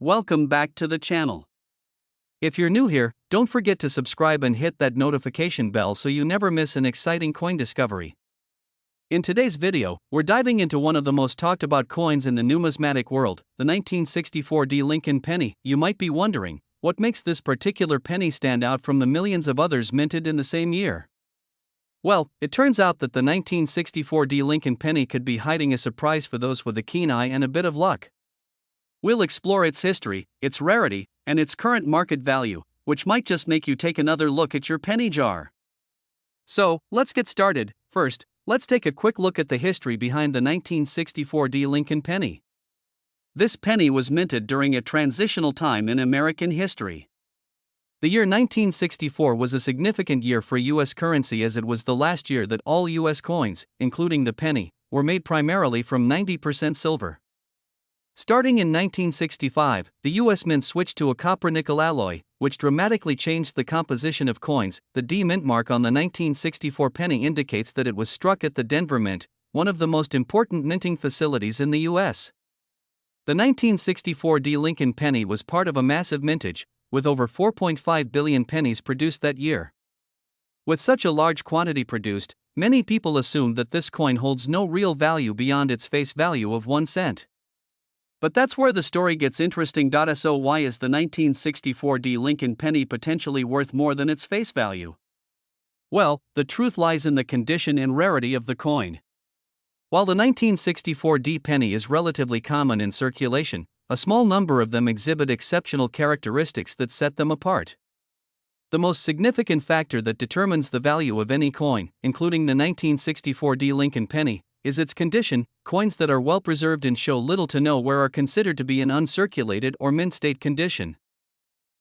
welcome back to the channel. If you're new here, don't forget to subscribe and hit that notification bell so you never miss an exciting coin discovery. In today's video, we're diving into one of the most talked about coins in the numismatic world, the 1964 D Lincoln penny. You might be wondering, what makes this particular penny stand out from the millions of others minted in the same year? Well, it turns out that the 1964 D Lincoln penny could be hiding a surprise for those with a keen eye and a bit of luck. We'll explore its history, its rarity, and its current market value, which might just make you take another look at your penny jar. So, let's get started. First, let's take a quick look at the history behind the 1964 D Lincoln penny. This penny was minted during a transitional time in American history. The year 1964 was a significant year for U.S. currency as it was the last year that all U.S. coins, including the penny, were made primarily from 90% silver. Starting in 1965, the U.S. Mint switched to a copper-nickel alloy, which dramatically changed the composition of coins. The D Mint mark on the 1964 penny indicates that it was struck at the Denver Mint, one of the most important minting facilities in the U.S. The 1964 D Lincoln penny was part of a massive mintage, with over 4.5 billion pennies produced that year. With such a large quantity produced, many people assume that this coin holds no real value beyond its face value of 1 cent. But that's where the story gets interesting. So why is the 1964 D Lincoln penny potentially worth more than its face value? Well, the truth lies in the condition and rarity of the coin. While the 1964 D penny is relatively common in circulation, a small number of them exhibit exceptional characteristics that set them apart. The most significant factor that determines the value of any coin, including the 1964 D Lincoln penny, is its condition. Coins that are well preserved and show little to no wear are considered to be in uncirculated or mint state condition.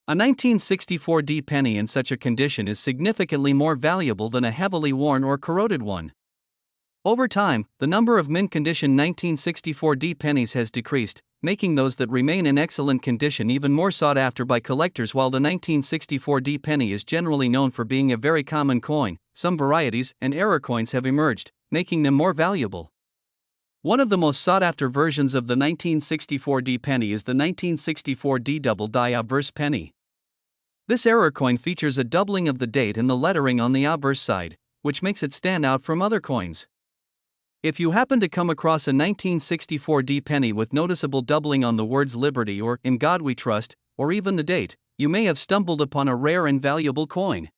A 1964 D penny in such a condition is significantly more valuable than a heavily worn or corroded one. Over time, the number of mint condition 1964 D pennies has decreased, making those that remain in excellent condition even more sought after by collectors. While the 1964 D penny is generally known for being a very common coin, some varieties and error coins have emerged, making them more valuable. One of the most sought-after versions of the 1964 D penny is the 1964 D double die obverse penny. This error coin features a doubling of the date and the lettering on the obverse side, which makes it stand out from other coins. If you happen to come across a 1964 D penny with noticeable doubling on the words Liberty or In God We Trust, or even the date, you may have stumbled upon a rare and valuable coin.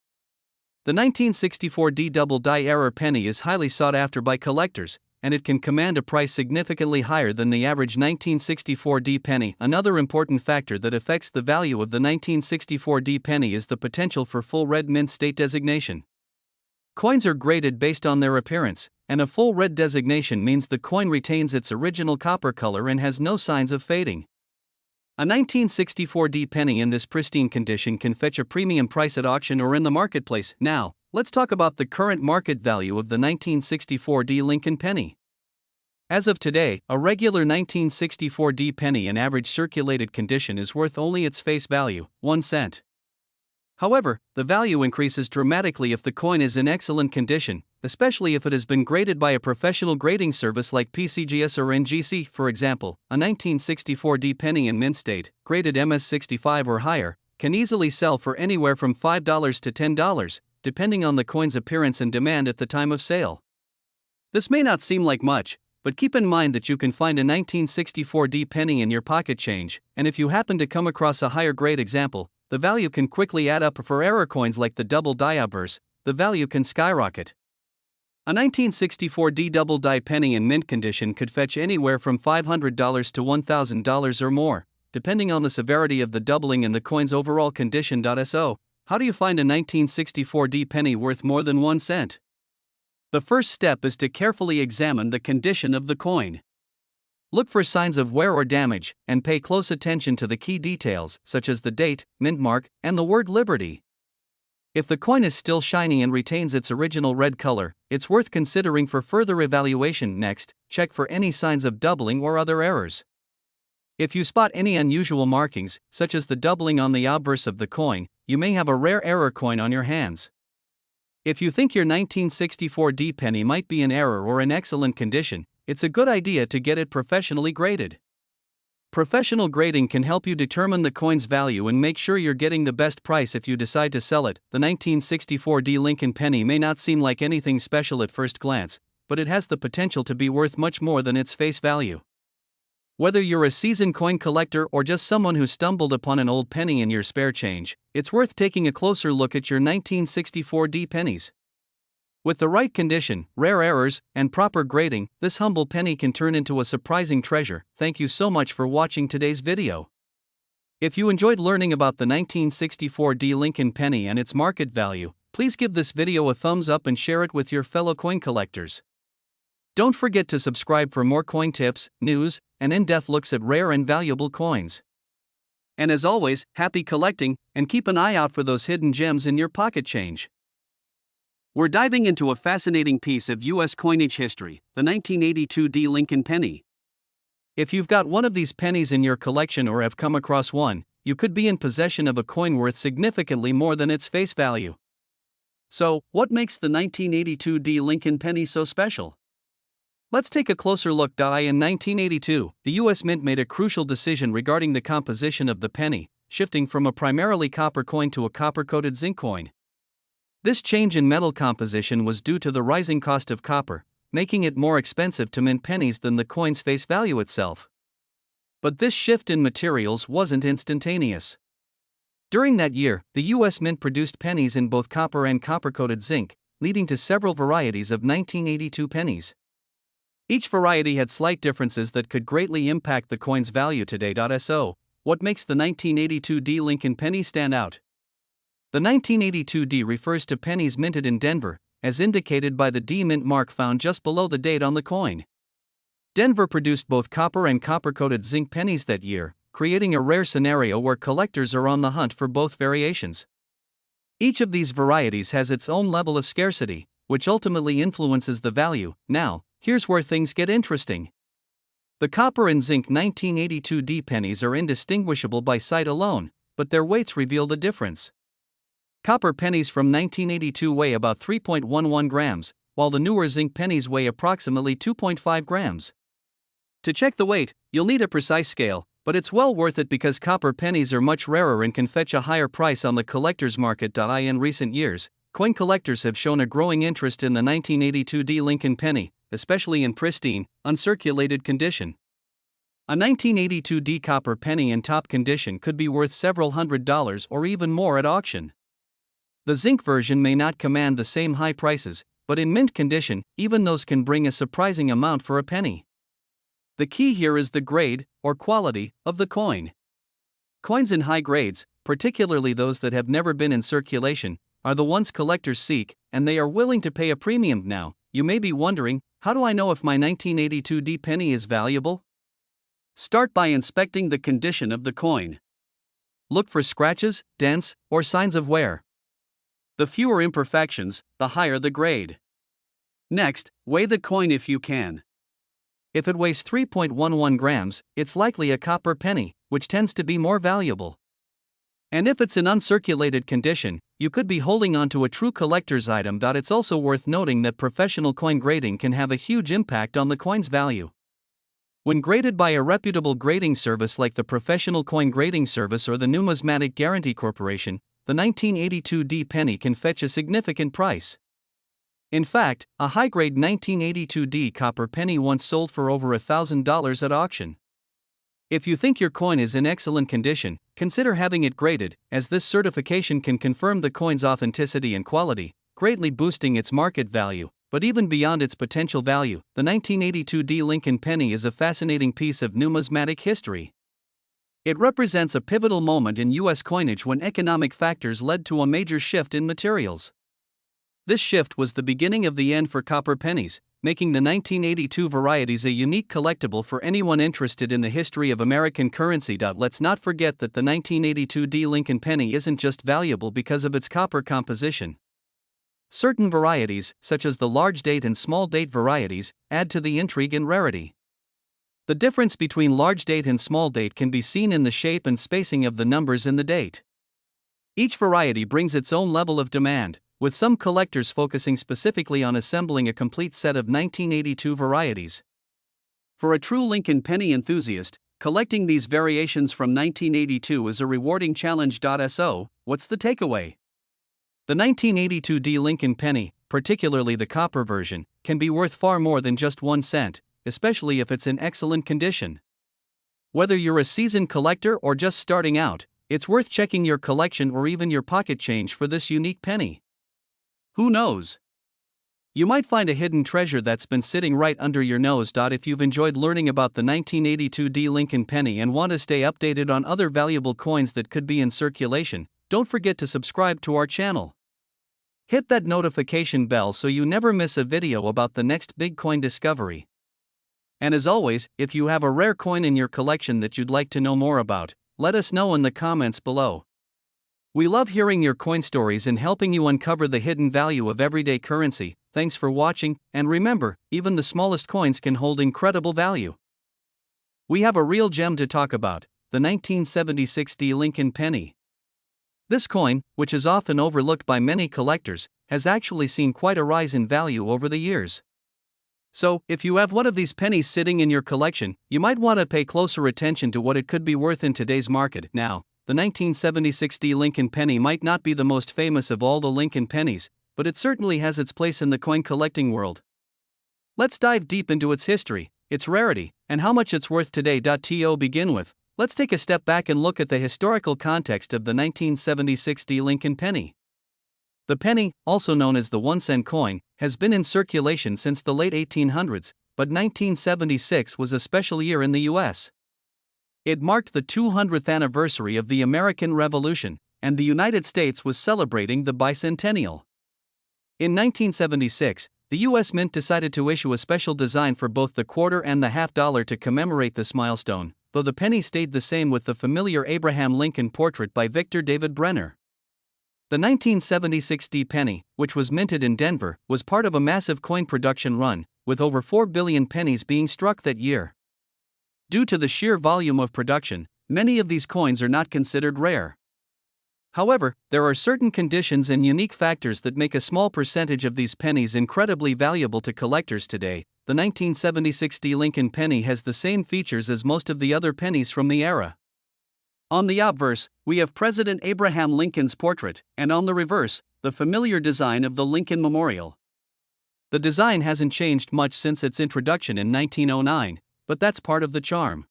The 1964 D double die error penny is highly sought after by collectors, and it can command a price significantly higher than the average 1964 D penny. Another important factor that affects the value of the 1964 D penny is the potential for full red mint state designation. Coins are graded based on their appearance, and a full red designation means the coin retains its original copper color and has no signs of fading. A 1964 D penny in this pristine condition can fetch a premium price at auction or in the marketplace. Now, let's talk about the current market value of the 1964 D Lincoln penny. As of today, a regular 1964 D penny in average circulated condition is worth only its face value, 1 cent. However, the value increases dramatically if the coin is in excellent condition, especially if it has been graded by a professional grading service like PCGS or NGC. For example, a 1964 D penny in mint state, graded MS65 or higher, can easily sell for anywhere from $5 to $10, depending on the coin's appearance and demand at the time of sale. This may not seem like much, but keep in mind that you can find a 1964 D penny in your pocket change, and if you happen to come across a higher grade example, the value can quickly add up. For error coins like the double die obverse, the value can skyrocket. A 1964 D double die penny in mint condition could fetch anywhere from $500 to $1,000 or more, depending on the severity of the doubling and the coin's overall condition. So, how do you find a 1964 D penny worth more than 1 cent? The first step is to carefully examine the condition of the coin. Look for signs of wear or damage, and pay close attention to the key details, such as the date, mint mark, and the word Liberty. If the coin is still shiny and retains its original red color, it's worth considering for further evaluation. Next, check for any signs of doubling or other errors. If you spot any unusual markings, such as the doubling on the obverse of the coin, you may have a rare error coin on your hands. If you think your 1964 D penny might be in error or in excellent condition, it's a good idea to get it professionally graded. Professional grading can help you determine the coin's value and make sure you're getting the best price if you decide to sell it. The 1964 D Lincoln penny may not seem like anything special at first glance, but it has the potential to be worth much more than its face value. Whether you're a seasoned coin collector or just someone who stumbled upon an old penny in your spare change, it's worth taking a closer look at your 1964 D pennies. With the right condition, rare errors, and proper grading, this humble penny can turn into a surprising treasure. Thank you so much for watching today's video. If you enjoyed learning about the 1964 D Lincoln penny and its market value, please give this video a thumbs up and share it with your fellow coin collectors. Don't forget to subscribe for more coin tips, news, and in-depth looks at rare and valuable coins. And as always, happy collecting, and keep an eye out for those hidden gems in your pocket change. We're diving into a fascinating piece of U.S. coinage history, the 1982 D Lincoln penny. If you've got one of these pennies in your collection or have come across one, you could be in possession of a coin worth significantly more than its face value. So, what makes the 1982 D Lincoln penny so special? Let's take a closer look. In 1982, the U.S. Mint made a crucial decision regarding the composition of the penny, shifting from a primarily copper coin to a copper-coated zinc coin. This change in metal composition was due to the rising cost of copper, making it more expensive to mint pennies than the coin's face value itself. But this shift in materials wasn't instantaneous. During that year, the U.S. Mint produced pennies in both copper and copper-coated zinc, leading to several varieties of 1982 pennies. Each variety had slight differences that could greatly impact the coin's value today. So, what makes the 1982 D Lincoln penny stand out? The 1982 D refers to pennies minted in Denver, as indicated by the D mint mark found just below the date on the coin. Denver produced both copper and copper-coated zinc pennies that year, creating a rare scenario where collectors are on the hunt for both variations. Each of these varieties has its own level of scarcity, which ultimately influences the value. Now, here's where things get interesting. The copper and zinc 1982 D pennies are indistinguishable by sight alone, but their weights reveal the difference. Copper pennies from 1982 weigh about 3.11 grams, while the newer zinc pennies weigh approximately 2.5 grams. To check the weight, you'll need a precise scale, but it's well worth it because copper pennies are much rarer and can fetch a higher price on the collector's market. In recent years, coin collectors have shown a growing interest in the 1982 D Lincoln penny, especially in pristine, uncirculated condition. A 1982 D copper penny in top condition could be worth several $100s or even more at auction. The zinc version may not command the same high prices, but in mint condition, even those can bring a surprising amount for a penny. The key here is the grade, or quality, of the coin. Coins in high grades, particularly those that have never been in circulation, are the ones collectors seek, and they are willing to pay a premium. Now, you may be wondering, how do I know if my 1982 D penny is valuable? Start by inspecting the condition of the coin. Look for scratches, dents, or signs of wear. The fewer imperfections, the higher the grade. Next, weigh the coin if you can. If it weighs 3.11 grams, it's likely a copper penny, which tends to be more valuable. And if it's in uncirculated condition, you could be holding onto a true collector's item. It's also worth noting that professional coin grading can have a huge impact on the coin's value. When graded by a reputable grading service like the Professional Coin Grading Service or the Numismatic Guarantee Corporation, the 1982 D penny can fetch a significant price. In fact, a high-grade 1982 D copper penny once sold for over $1,000 at auction. If you think your coin is in excellent condition, consider having it graded, as this certification can confirm the coin's authenticity and quality, greatly boosting its market value. But even beyond its potential value, the 1982 D Lincoln penny is a fascinating piece of numismatic history. It represents a pivotal moment in U.S. coinage when economic factors led to a major shift in materials. This shift was the beginning of the end for copper pennies, making the 1982 varieties a unique collectible for anyone interested in the history of American currency. Let's not forget that the 1982 D Lincoln penny isn't just valuable because of its copper composition. Certain varieties, such as the large date and small date varieties, add to the intrigue and rarity. The difference between large date and small date can be seen in the shape and spacing of the numbers in the date. Each variety brings its own level of demand, with some collectors focusing specifically on assembling a complete set of 1982 varieties. For a true Lincoln penny enthusiast, Collecting these variations from 1982 is a rewarding challenge. So, what's the takeaway? The 1982 D Lincoln penny, particularly the copper version, can be worth far more than just 1 cent, especially if it's in excellent condition. Whether you're a seasoned collector or just starting out, it's worth checking your collection or even your pocket change for this unique penny. Who knows? You might find a hidden treasure that's been sitting right under your nose. If you've enjoyed learning about the 1982 D Lincoln penny and want to stay updated on other valuable coins that could be in circulation, don't forget to subscribe to our channel. Hit that notification bell so you never miss a video about the next big coin discovery. And as always, if you have a rare coin in your collection that you'd like to know more about, let us know in the comments below. We love hearing your coin stories and helping you uncover the hidden value of everyday currency. Thanks for watching, and remember, even the smallest coins can hold incredible value. We have a real gem to talk about, the 1976 D Lincoln penny. This coin, which is often overlooked by many collectors, has actually seen quite a rise in value over the years. So, if you have one of these pennies sitting in your collection, you might want to pay closer attention to what it could be worth in today's market. Now, the 1976 D Lincoln penny might not be the most famous of all the Lincoln pennies, but it certainly has its place in the coin collecting world. Let's dive deep into its history, its rarity, and how much it's worth today. To begin with, let's take a step back and look at the historical context of the 1976 D Lincoln penny. The penny, also known as the 1-cent coin, has been in circulation since the late 1800s, but 1976 was a special year in the US. It marked the 200th anniversary of the American Revolution, and the United States was celebrating the bicentennial. In 1976, the U.S. Mint decided to issue a special design for both the quarter and the half dollar to commemorate this milestone, though the penny stayed the same with the familiar Abraham Lincoln portrait by Victor David Brenner. The 1976 D penny, which was minted in Denver, was part of a massive coin production run, with over 4 billion pennies being struck that year. Due to the sheer volume of production, many of these coins are not considered rare. However, there are certain conditions and unique factors that make a small percentage of these pennies incredibly valuable to collectors today. The 1976 D Lincoln penny has the same features as most of the other pennies from the era. On the obverse, we have President Abraham Lincoln's portrait, and on the reverse, the familiar design of the Lincoln Memorial. The design hasn't changed much since its introduction in 1909, but that's part of the charm.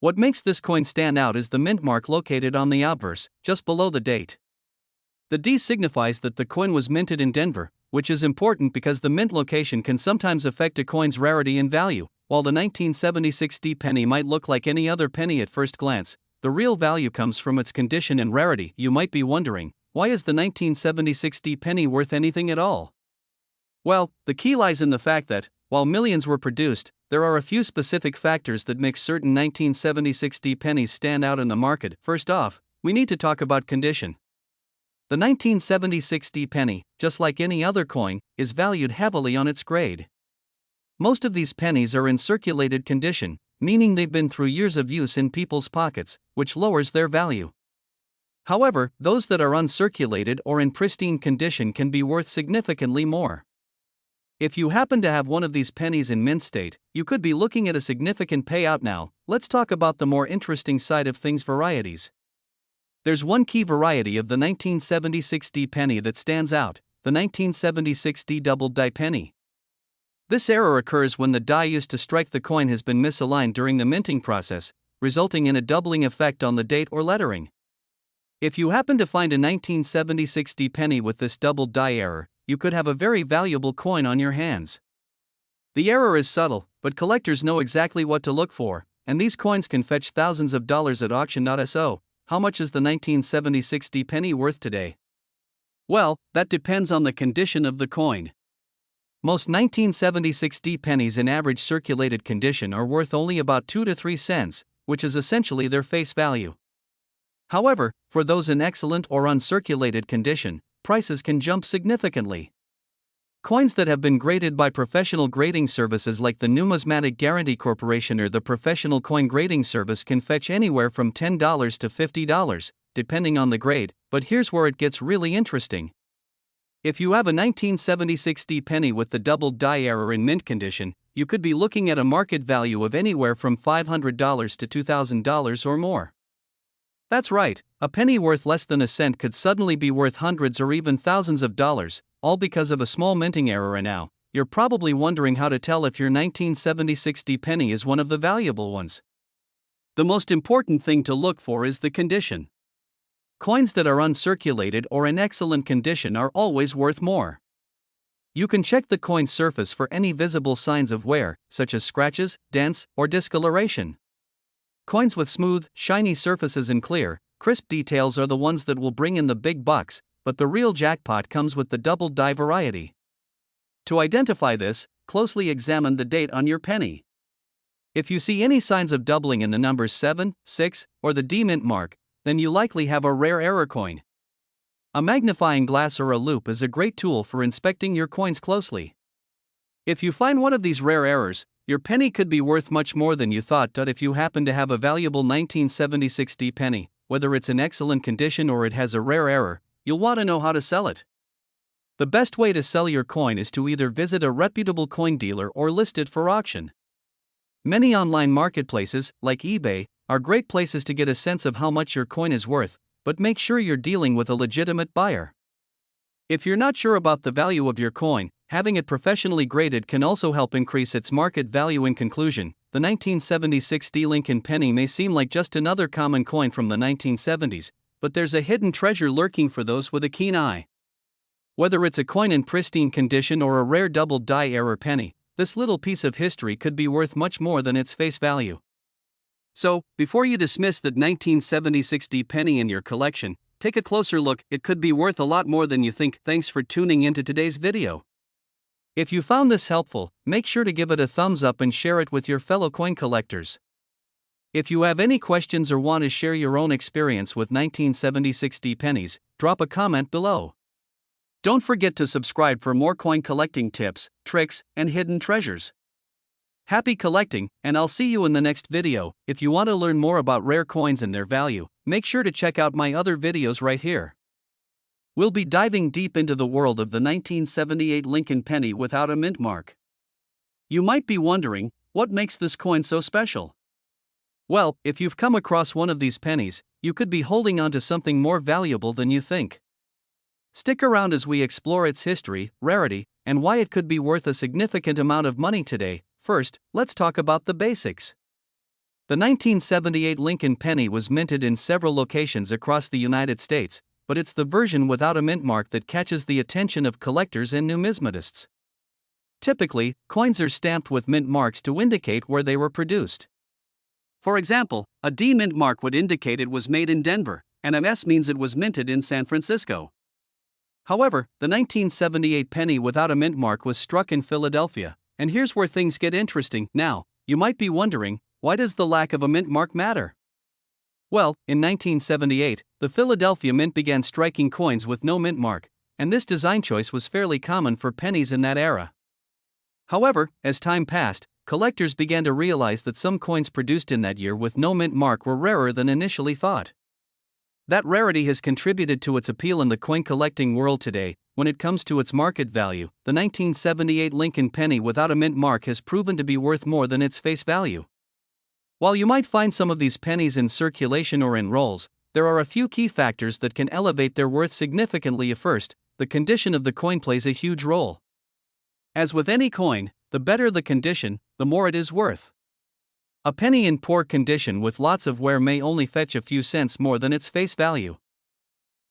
What makes this coin stand out is the mint mark located on the obverse, just below the date. The D signifies that the coin was minted in Denver, which is important because the mint location can sometimes affect a coin's rarity and value. While the 1976 D penny might look like any other penny at first glance, the real value comes from its condition and rarity. You might be wondering, why is the 1976 D penny worth anything at all? Well, the key lies in the fact that, while millions were produced, there are a few specific factors that make certain 1976 D pennies stand out in the market. First off, we need to talk about condition. The 1976 D penny, just like any other coin, is valued heavily on its grade. Most of these pennies are in circulated condition, meaning they've been through years of use in people's pockets, which lowers their value. However, those that are uncirculated or in pristine condition can be worth significantly more. If you happen to have one of these pennies in mint state, you could be looking at a significant payout. Now, let's talk about the more interesting side of things: varieties. There's one key variety of the 1976 D penny that stands out, the 1976 D double die penny. This error occurs when the die used to strike the coin has been misaligned during the minting process, resulting in a doubling effect on the date or lettering. If you happen to find a 1976 D penny with this double die error, you could have a very valuable coin on your hands. The error is subtle, but collectors know exactly what to look for, and these coins can fetch thousands of dollars at auction. So, how much is the 1976 D penny worth today? Well, that depends on the condition of the coin. Most 1976 D pennies in average circulated condition are worth only about 2 to 3 cents, which is essentially their face value. However, for those in excellent or uncirculated condition, prices can jump significantly. Coins that have been graded by professional grading services like the Numismatic Guarantee Corporation or the Professional Coin Grading Service can fetch anywhere from $10 to $50, depending on the grade. But here's where it gets really interesting. If you have a 1976 D penny with the double die error in mint condition, you could be looking at a market value of anywhere from $500 to $2,000 or more. That's right, a penny worth less than a cent could suddenly be worth hundreds or even thousands of dollars, all because of a small minting error. And now, you're probably wondering how to tell if your 1976 penny is one of the valuable ones. The most important thing to look for is the condition. Coins that are uncirculated or in excellent condition are always worth more. You can check the coin's surface for any visible signs of wear, such as scratches, dents, or discoloration. Coins with smooth, shiny surfaces and clear, crisp details are the ones that will bring in the big bucks, but the real jackpot comes with the double die variety. To identify this, closely examine the date on your penny. If you see any signs of doubling in the numbers 7, 6, or the D mint mark, then you likely have a rare error coin. A magnifying glass or a loupe is a great tool for inspecting your coins closely. If you find one of these rare errors, your penny could be worth much more than you thought. If you happen to have a valuable 1976 penny, whether it's in excellent condition or it has a rare error, you'll want to know how to sell it. The best way to sell your coin is to either visit a reputable coin dealer or list it for auction. Many online marketplaces, like eBay, are great places to get a sense of how much your coin is worth, but make sure you're dealing with a legitimate buyer. If you're not sure about the value of your coin, having it professionally graded can also help increase its market value. In conclusion, the 1976 Lincoln penny may seem like just another common coin from the 1970s, but there's a hidden treasure lurking for those with a keen eye. Whether it's a coin in pristine condition or a rare double die error penny, this little piece of history could be worth much more than its face value. So, before you dismiss that 1976 penny in your collection, take a closer look. It could be worth a lot more than you think. Thanks for tuning into today's video. If you found this helpful, make sure to give it a thumbs up and share it with your fellow coin collectors. If you have any questions or want to share your own experience with 1976 pennies, drop a comment below. Don't forget to subscribe for more coin collecting tips, tricks, and hidden treasures. Happy collecting, and I'll see you in the next video. If you want to learn more about rare coins and their value, make sure to check out my other videos right here. We'll be diving deep into the world of the 1978 Lincoln penny without a mint mark. You might be wondering, what makes this coin so special? Well, if you've come across one of these pennies, you could be holding on to something more valuable than you think. Stick around as we explore its history, rarity, and why it could be worth a significant amount of money today. First, let's talk about the basics. The 1978 Lincoln penny was minted in several locations across the United States, but it's the version without a mint mark that catches the attention of collectors and numismatists. Typically, coins are stamped with mint marks to indicate where they were produced. For example, a D mint mark would indicate it was made in Denver, and an S means it was minted in San Francisco. However, the 1978 penny without a mint mark was struck in Philadelphia, and here's where things get interesting. Now, you might be wondering, why does the lack of a mint mark matter? Well, in 1978, the Philadelphia Mint began striking coins with no mint mark, and this design choice was fairly common for pennies in that era. However, as time passed, collectors began to realize that some coins produced in that year with no mint mark were rarer than initially thought. That rarity has contributed to its appeal in the coin collecting world today. When it comes to its market value, the 1978 Lincoln penny without a mint mark has proven to be worth more than its face value. While you might find some of these pennies in circulation or in rolls, there are a few key factors that can elevate their worth significantly. First, the condition of the coin plays a huge role. As with any coin, the better the condition, the more it is worth. A penny in poor condition with lots of wear may only fetch a few cents more than its face value.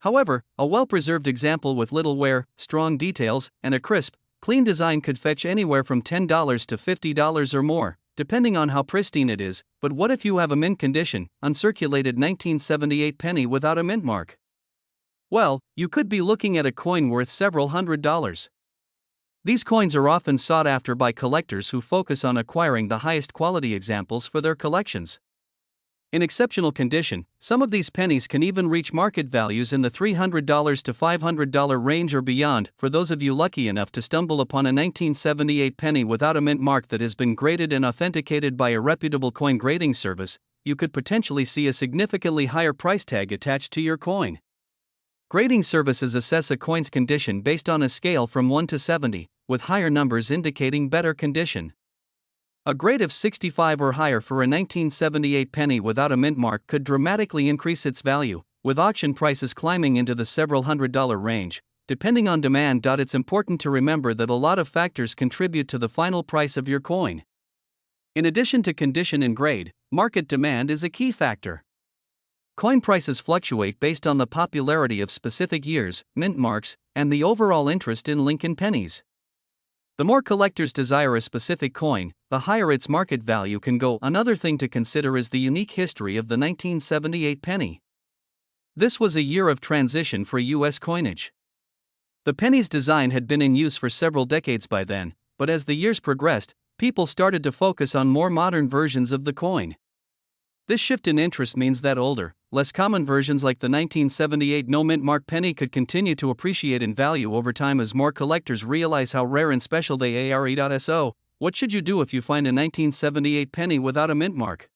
However, a well-preserved example with little wear, strong details, and a crisp, clean design could fetch anywhere from $10 to $50 or more, depending on how pristine it is. But what if you have a mint condition, uncirculated 1978 penny without a mint mark? Well, you could be looking at a coin worth several $100s. These coins are often sought after by collectors who focus on acquiring the highest quality examples for their collections. In exceptional condition, some of these pennies can even reach market values in the $300 to $500 range or beyond. For those of you lucky enough to stumble upon a 1978 penny without a mint mark that has been graded and authenticated by a reputable coin grading service, you could potentially see a significantly higher price tag attached to your coin. Grading services assess a coin's condition based on a scale from 1 to 70, with higher numbers indicating better condition. A grade of 65 or higher for a 1978 penny without a mint mark could dramatically increase its value, with auction prices climbing into the several $100 range, depending on demand. It's important to remember that a lot of factors contribute to the final price of your coin. In addition to condition and grade, market demand is a key factor. Coin prices fluctuate based on the popularity of specific years, mint marks, and the overall interest in Lincoln pennies. The more collectors desire a specific coin, the higher its market value can go. Another thing to consider is the unique history of the 1978 penny. This was a year of transition for U.S. coinage. The penny's design had been in use for several decades by then, but as the years progressed, people started to focus on more modern versions of the coin. This shift in interest means that older, less common versions like the 1978 no-mint mark penny could continue to appreciate in value over time as more collectors realize how rare and special they are. So, what should you do if you find a 1978 penny without a mint mark?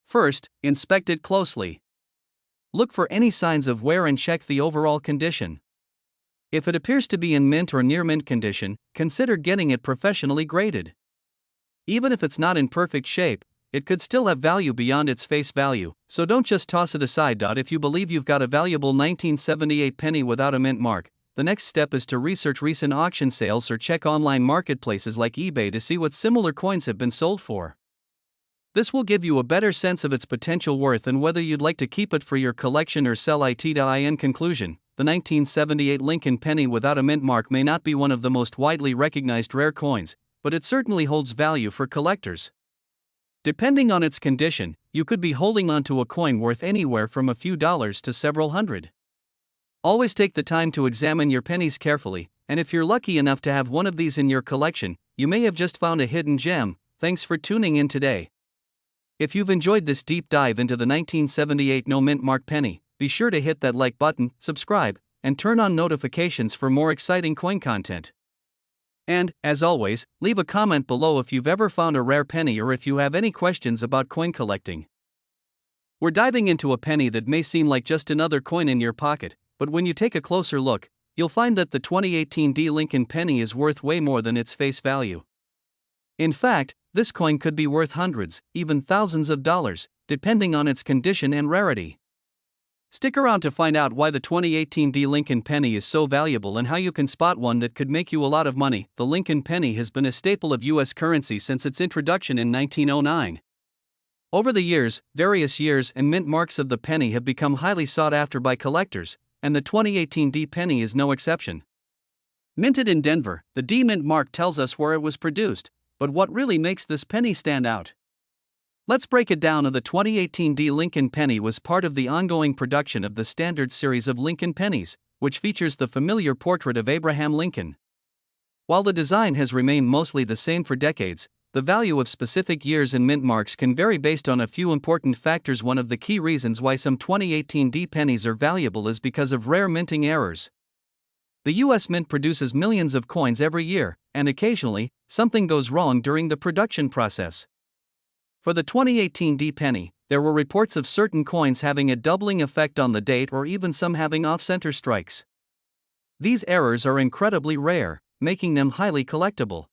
First, inspect it closely. Look for any signs of wear and check the overall condition. If it appears to be in mint or near mint condition, consider getting it professionally graded. Even if it's not in perfect shape, it could still have value beyond its face value, so don't just toss it aside. If you believe you've got a valuable 1978 penny without a mint mark, the next step is to research recent auction sales or check online marketplaces like eBay to see what similar coins have been sold for. This will give you a better sense of its potential worth and whether you'd like to keep it for your collection or sell it. In conclusion, the 1978 Lincoln penny without a mint mark may not be one of the most widely recognized rare coins, but it certainly holds value for collectors. Depending on its condition, you could be holding onto a coin worth anywhere from a few dollars to several hundred. Always take the time to examine your pennies carefully, and if you're lucky enough to have one of these in your collection, you may have just found a hidden gem. Thanks for tuning in today. If you've enjoyed this deep dive into the 1978 no mint mark penny, be sure to hit that like button, subscribe, and turn on notifications for more exciting coin content. And, as always, leave a comment below if you've ever found a rare penny or if you have any questions about coin collecting. We're diving into a penny that may seem like just another coin in your pocket, but when you take a closer look, you'll find that the 2018 Lincoln penny is worth way more than its face value. In fact, this coin could be worth hundreds, even thousands of dollars, depending on its condition and rarity. Stick around to find out why the 2018 Lincoln penny is so valuable and how you can spot one that could make you a lot of money. The Lincoln penny has been a staple of U.S. currency since its introduction in 1909. Over the years, various years and mint marks of the penny have become highly sought after by collectors, and the 2018 penny is no exception. Minted in Denver, the D mint mark tells us where it was produced, but what really makes this penny stand out? Let's break it down. The 2018 Lincoln penny was part of the ongoing production of the standard series of Lincoln pennies, which features the familiar portrait of Abraham Lincoln. While the design has remained mostly the same for decades, the value of specific years and mint marks can vary based on a few important factors. One of the key reasons why some 2018 pennies are valuable is because of rare minting errors. The U.S. Mint produces millions of coins every year, and occasionally, something goes wrong during the production process. For the 2018 penny, there were reports of certain coins having a doubling effect on the date or even some having off-center strikes. These errors are incredibly rare, making them highly collectible.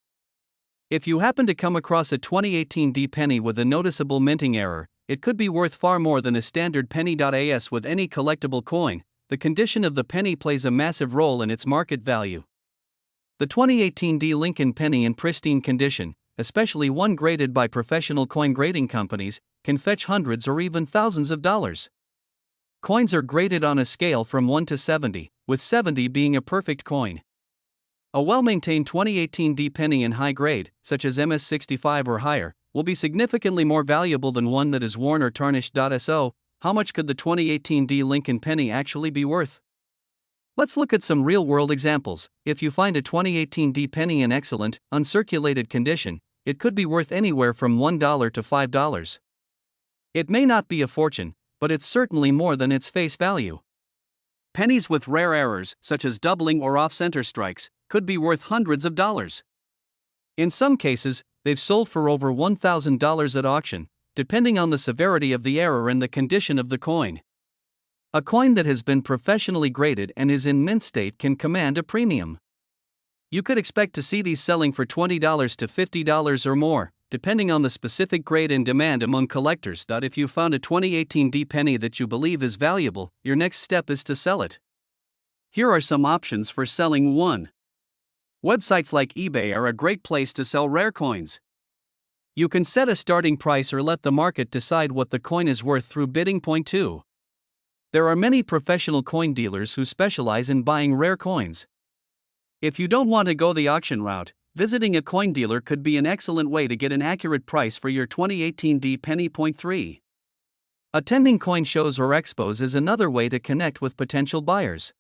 If you happen to come across a 2018 penny with a noticeable minting error, it could be worth far more than a standard penny. As with any collectible coin, the condition of the penny plays a massive role in its market value. The 2018 Lincoln penny in pristine condition, especially one graded by professional coin grading companies, can fetch hundreds or even thousands of dollars. Coins are graded on a scale from 1 to 70, with 70 being a perfect coin. A well-maintained 2018 penny in high grade, such as MS65 or higher, will be significantly more valuable than one that is worn or tarnished. So, how much could the 2018 Lincoln penny actually be worth? Let's look at some real-world examples. If you find a 2018 penny in excellent, uncirculated condition, it could be worth anywhere from $1 to $5. It may not be a fortune, but it's certainly more than its face value. Pennies with rare errors, such as doubling or off-center strikes, could be worth hundreds of dollars. In some cases, they've sold for over $1,000 at auction, depending on the severity of the error and the condition of the coin. A coin that has been professionally graded and is in mint state can command a premium. You could expect to see these selling for $20 to $50 or more, depending on the specific grade and demand among collectors. If you found a 2018 D penny that you believe is valuable, your next step is to sell it. Here are some options for selling. 1. Websites like eBay are a great place to sell rare coins. You can set a starting price or let the market decide what the coin is worth through bidding. 2. There are many professional coin dealers who specialize in buying rare coins. If you don't want to go the auction route, visiting a coin dealer could be an excellent way to get an accurate price for your 2018 D penny. 3. Attending coin shows or expos is another way to connect with potential buyers.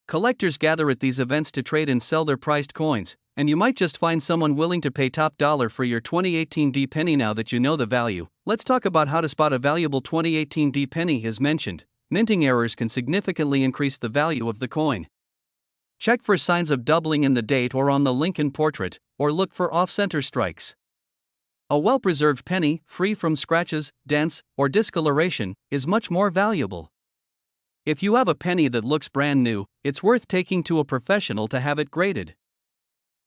Collectors gather at these events to trade and sell their prized coins, and you might just find someone willing to pay top dollar for your 2018 D penny. Now that you know the value, let's talk about how to spot a valuable 2018 D penny. As mentioned, minting errors can significantly increase the value of the coin. Check for signs of doubling in the date or on the Lincoln portrait, or look for off-center strikes. A well-preserved penny, free from scratches, dents, or discoloration, is much more valuable. If you have a penny that looks brand new, it's worth taking to a professional to have it graded.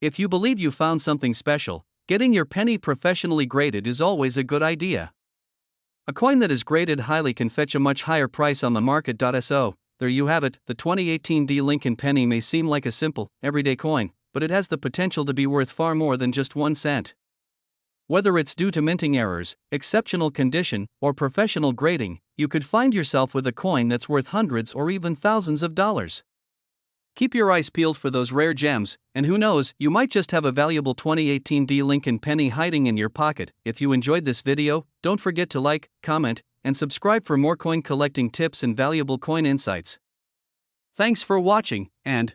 If you believe you found something special, getting your penny professionally graded is always a good idea. A coin that is graded highly can fetch a much higher price on the market. So, there you have it. The 2018 D Lincoln penny may seem like a simple, everyday coin, but it has the potential to be worth far more than just 1 cent. Whether it's due to minting errors, exceptional condition, or professional grading, you could find yourself with a coin that's worth hundreds or even thousands of dollars. Keep your eyes peeled for those rare gems, and who knows, you might just have a valuable 2018 D Lincoln penny hiding in your pocket. If you enjoyed this video, don't forget to like, comment, and subscribe for more coin collecting tips and valuable coin insights. Thanks for watching, and